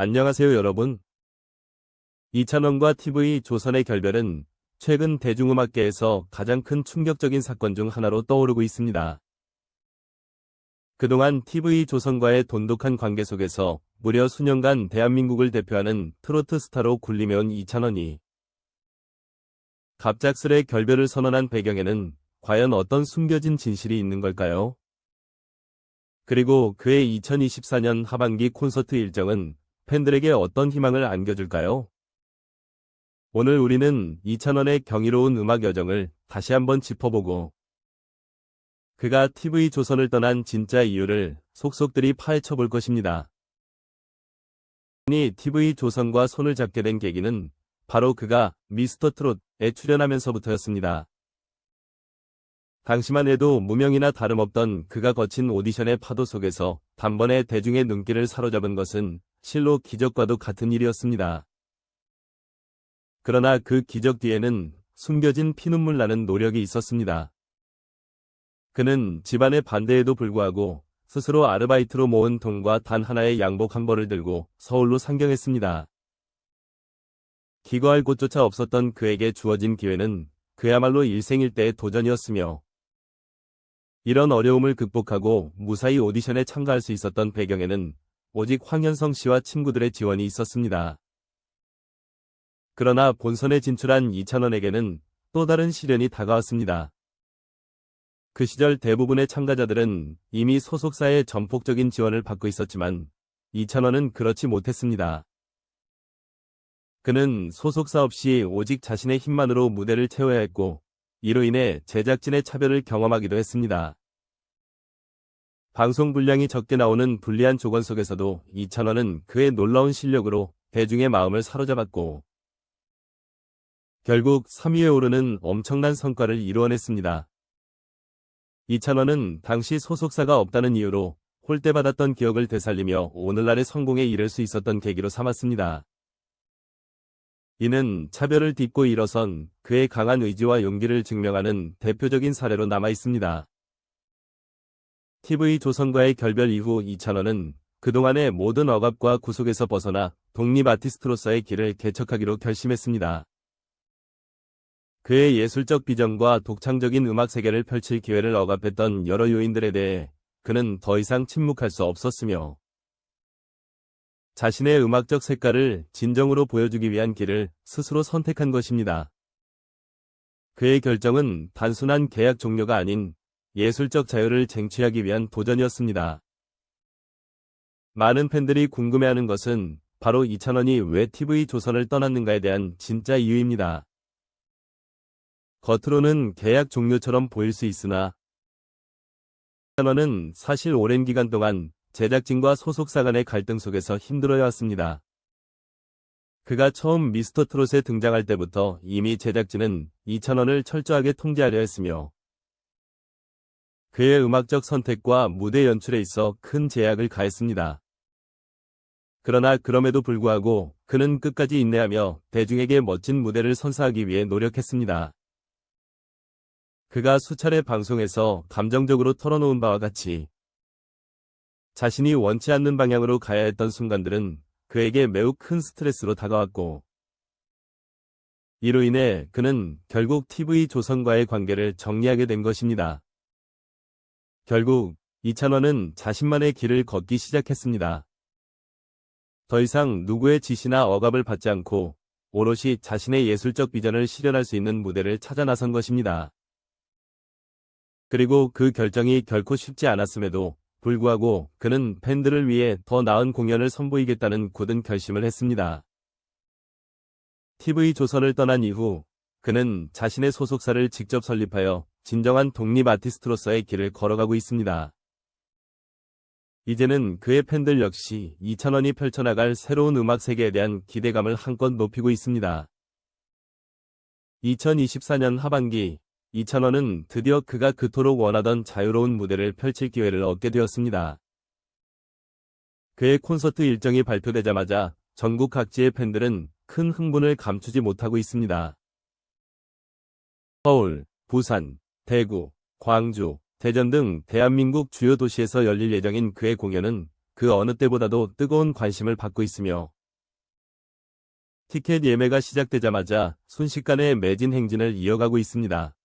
안녕하세요 여러분. 이찬원과 TV조선의 결별은 최근 대중음악계에서 가장 큰 충격적인 사건 중 하나로 떠오르고 있습니다. 그동안 TV조선과의 돈독한 관계 속에서 무려 수년간 대한민국을 대표하는 트로트 스타로 군림해온 이찬원이 갑작스레 결별을 선언한 배경에는 과연 어떤 숨겨진 진실이 있는 걸까요? 그리고 그의 2024년 하반기 콘서트 일정은 팬들에게 어떤 희망을 안겨줄까요? 오늘 우리는 이찬원의 경이로운 음악 여정을 다시 한번 짚어보고 그가 TV조선을 떠난 진짜 이유를 속속들이 파헤쳐 볼 것입니다. TV조선과 손을 잡게 된 계기는 바로 그가 미스터 트롯에 출연하면서부터였습니다. 당시만 해도 무명이나 다름없던 그가 거친 오디션의 파도 속에서 단번에 대중의 눈길을 사로잡은 것은 실로 기적과도 같은 일이었습니다. 그러나 그 기적 뒤에는 숨겨진 피눈물 나는 노력이 있었습니다. 그는 집안의 반대에도 불구하고 스스로 아르바이트로 모은 돈과 단 하나의 양복 한 벌을 들고 서울로 상경했습니다. 기거할 곳조차 없었던 그에게 주어진 기회는 그야말로 일생일대의 도전이었으며 이런 어려움을 극복하고 무사히 오디션에 참가할 수 있었던 배경에는 오직 황현성 씨와 친구들의 지원이 있었습니다. 그러나 본선에 진출한 이찬원에게는 또 다른 시련이 다가왔습니다. 그 시절 대부분의 참가자들은 이미 소속사의 전폭적인 지원을 받고 있었지만 이찬원은 그렇지 못했습니다. 그는 소속사 없이 오직 자신의 힘만으로 무대를 채워야 했고 이로 인해 제작진의 차별을 경험하기도 했습니다. 방송 분량이 적게 나오는 불리한 조건 속에서도 이찬원은 그의 놀라운 실력으로 대중의 마음을 사로잡았고 결국 3위에 오르는 엄청난 성과를 이루어냈습니다. 이찬원은 당시 소속사가 없다는 이유로 홀대받았던 기억을 되살리며 오늘날의 성공에 이를 수 있었던 계기로 삼았습니다. 이는 차별을 딛고 일어선 그의 강한 의지와 용기를 증명하는 대표적인 사례로 남아 있습니다. TV조선과의 결별 이후 이찬원은 그동안의 모든 억압과 구속에서 벗어나 독립 아티스트로서의 길을 개척하기로 결심했습니다. 그의 예술적 비전과 독창적인 음악 세계를 펼칠 기회를 억압했던 여러 요인들에 대해 그는 더 이상 침묵할 수 없었으며 자신의 음악적 색깔을 진정으로 보여주기 위한 길을 스스로 선택한 것입니다. 그의 결정은 단순한 계약 종료가 아닌 예술적 자유를 쟁취하기 위한 도전이었습니다. 많은 팬들이 궁금해하는 것은 바로 이찬원이 왜 TV조선을 떠났는가에 대한 진짜 이유입니다. 겉으로는 계약 종료처럼 보일 수 있으나 이찬원은 사실 오랜 기간 동안 제작진과 소속사 간의 갈등 속에서 힘들어해왔습니다. 그가 처음 미스터 트롯에 등장할 때부터 이미 제작진은 이찬원을 철저하게 통제하려 했으며 그의 음악적 선택과 무대 연출에 있어 큰 제약을 가했습니다. 그러나 그럼에도 불구하고 그는 끝까지 인내하며 대중에게 멋진 무대를 선사하기 위해 노력했습니다. 그가 수차례 방송에서 감정적으로 털어놓은 바와 같이 자신이 원치 않는 방향으로 가야 했던 순간들은 그에게 매우 큰 스트레스로 다가왔고 이로 인해 그는 결국 TV조선과의 관계를 정리하게 된 것입니다. 결국 이찬원은 자신만의 길을 걷기 시작했습니다. 더 이상 누구의 지시나 억압을 받지 않고 오롯이 자신의 예술적 비전을 실현할 수 있는 무대를 찾아 나선 것입니다. 그리고 그 결정이 결코 쉽지 않았음에도 불구하고 그는 팬들을 위해 더 나은 공연을 선보이겠다는 굳은 결심을 했습니다. TV조선을 떠난 이후 그는 자신의 소속사를 직접 설립하여 진정한 독립 아티스트로서의 길을 걸어가고 있습니다. 이제는 그의 팬들 역시 이찬원이 펼쳐나갈 새로운 음악 세계에 대한 기대감을 한껏 높이고 있습니다. 2024년 하반기 이찬원은 드디어 그가 그토록 원하던 자유로운 무대를 펼칠 기회를 얻게 되었습니다. 그의 콘서트 일정이 발표되자마자 전국 각지의 팬들은 큰 흥분을 감추지 못하고 있습니다. 서울, 부산, 대구, 광주, 대전 등 대한민국 주요 도시에서 열릴 예정인 그의 공연은 그 어느 때보다도 뜨거운 관심을 받고 있으며 티켓 예매가 시작되자마자 순식간에 매진 행진을 이어가고 있습니다.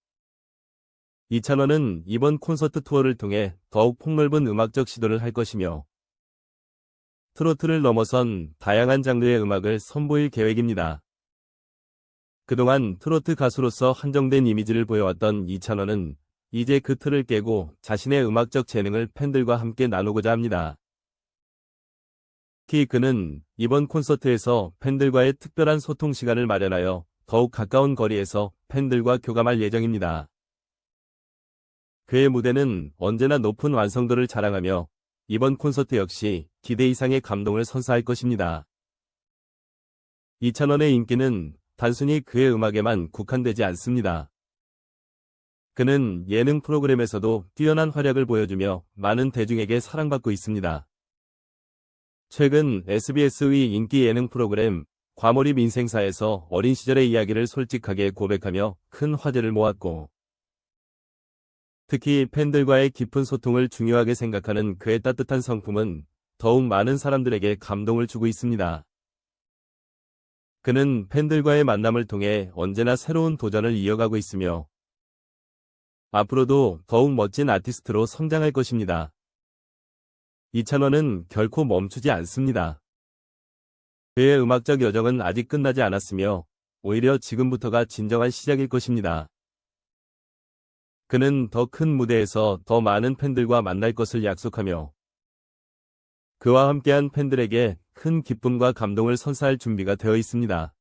이찬원은 이번 콘서트 투어를 통해 더욱 폭넓은 음악적 시도를 할 것이며 트로트를 넘어선 다양한 장르의 음악을 선보일 계획입니다. 그동안 트로트 가수로서 한정된 이미지를 보여왔던 이찬원은 이제 그 틀을 깨고 자신의 음악적 재능을 팬들과 함께 나누고자 합니다. 특히 그는 이번 콘서트에서 팬들과의 특별한 소통 시간을 마련하여 더욱 가까운 거리에서 팬들과 교감할 예정입니다. 그의 무대는 언제나 높은 완성도를 자랑하며 이번 콘서트 역시 기대 이상의 감동을 선사할 것입니다. 이찬원의 인기는 단순히 그의 음악에만 국한되지 않습니다. 그는 예능 프로그램에서도 뛰어난 활약을 보여주며 많은 대중에게 사랑받고 있습니다. 최근 SBS의 인기 예능 프로그램 과몰입 인생사에서 어린 시절의 이야기를 솔직하게 고백하며 큰 화제를 모았고 특히 팬들과의 깊은 소통을 중요하게 생각하는 그의 따뜻한 성품은 더욱 많은 사람들에게 감동을 주고 있습니다. 그는 팬들과의 만남을 통해 언제나 새로운 도전을 이어가고 있으며 앞으로도 더욱 멋진 아티스트로 성장할 것입니다. 이찬원은 결코 멈추지 않습니다. 그의 음악적 여정은 아직 끝나지 않았으며 오히려 지금부터가 진정한 시작일 것입니다. 그는 더 큰 무대에서 더 많은 팬들과 만날 것을 약속하며 그와 함께한 팬들에게 큰 기쁨과 감동을 선사할 준비가 되어 있습니다.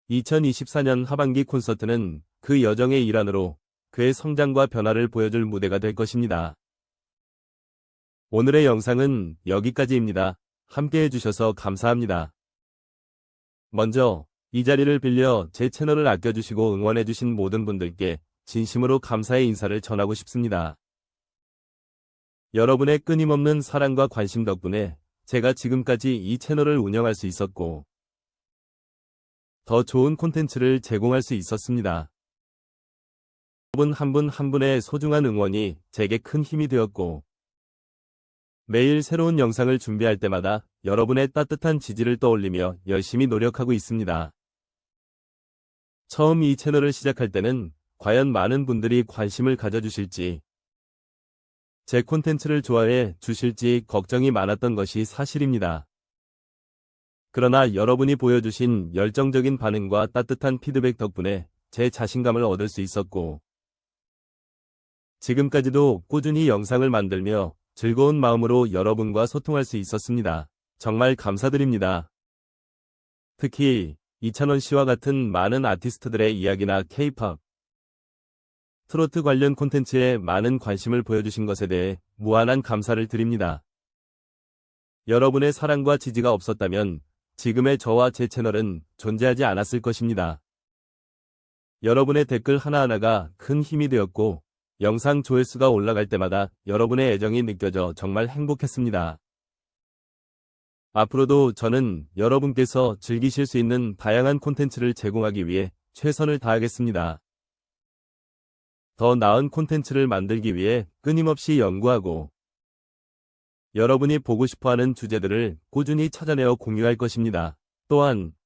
2024년 하반기 콘서트는 그 여정의 일환으로 그의 성장과 변화를 보여줄 무대가 될 것입니다. 오늘의 영상은 여기까지입니다. 함께 해주셔서 감사합니다. 먼저 이 자리를 빌려 제 채널을 아껴주시고 응원해주신 모든 분들께 진심으로 감사의 인사를 전하고 싶습니다. 여러분의 끊임없는 사랑과 관심 덕분에 제가 지금까지 이 채널을 운영할 수 있었고 더 좋은 콘텐츠를 제공할 수 있었습니다. 여러분 한 분 한 분의 소중한 응원이 제게 큰 힘이 되었고 매일 새로운 영상을 준비할 때마다 여러분의 따뜻한 지지를 떠올리며 열심히 노력하고 있습니다. 처음 이 채널을 시작할 때는 과연 많은 분들이 관심을 가져주실지 제 콘텐츠를 좋아해 주실지 걱정이 많았던 것이 사실입니다. 그러나 여러분이 보여주신 열정적인 반응과 따뜻한 피드백 덕분에 제 자신감을 얻을 수 있었고 지금까지도 꾸준히 영상을 만들며 즐거운 마음으로 여러분과 소통할 수 있었습니다. 정말 감사드립니다. 특히 이찬원 씨와 같은 많은 아티스트들의 이야기나 K-POP, 트로트 관련 콘텐츠에 많은 관심을 보여주신 것에 대해 무한한 감사를 드립니다. 여러분의 사랑과 지지가 없었다면 지금의 저와 제 채널은 존재하지 않았을 것입니다. 여러분의 댓글 하나하나가 큰 힘이 되었고 영상 조회수가 올라갈 때마다 여러분의 애정이 느껴져 정말 행복했습니다. 앞으로도 저는 여러분께서 즐기실 수 있는 다양한 콘텐츠를 제공하기 위해 최선을 다하겠습니다. 더 나은 콘텐츠를 만들기 위해 끊임없이 연구하고 여러분이 보고 싶어하는 주제들을 꾸준히 찾아내어 공유할 것입니다. 또한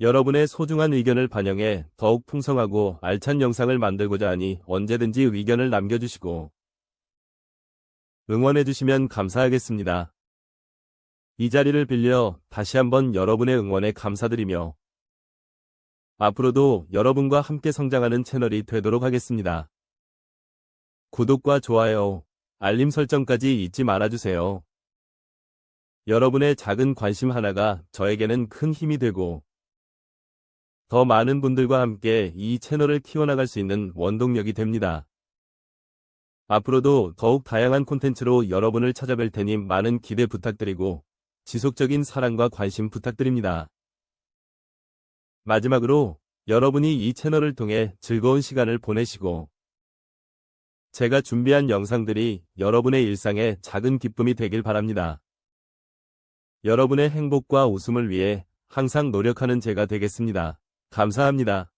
여러분의 소중한 의견을 반영해 더욱 풍성하고 알찬 영상을 만들고자 하니 언제든지 의견을 남겨주시고 응원해주시면 감사하겠습니다. 이 자리를 빌려 다시 한번 여러분의 응원에 감사드리며 앞으로도 여러분과 함께 성장하는 채널이 되도록 하겠습니다. 구독과 좋아요, 알림 설정까지 잊지 말아주세요. 여러분의 작은 관심 하나가 저에게는 큰 힘이 되고 더 많은 분들과 함께 이 채널을 키워나갈 수 있는 원동력이 됩니다. 앞으로도 더욱 다양한 콘텐츠로 여러분을 찾아뵐 테니 많은 기대 부탁드리고 지속적인 사랑과 관심 부탁드립니다. 마지막으로 여러분이 이 채널을 통해 즐거운 시간을 보내시고 제가 준비한 영상들이 여러분의 일상에 작은 기쁨이 되길 바랍니다. 여러분의 행복과 웃음을 위해 항상 노력하는 제가 되겠습니다. 감사합니다.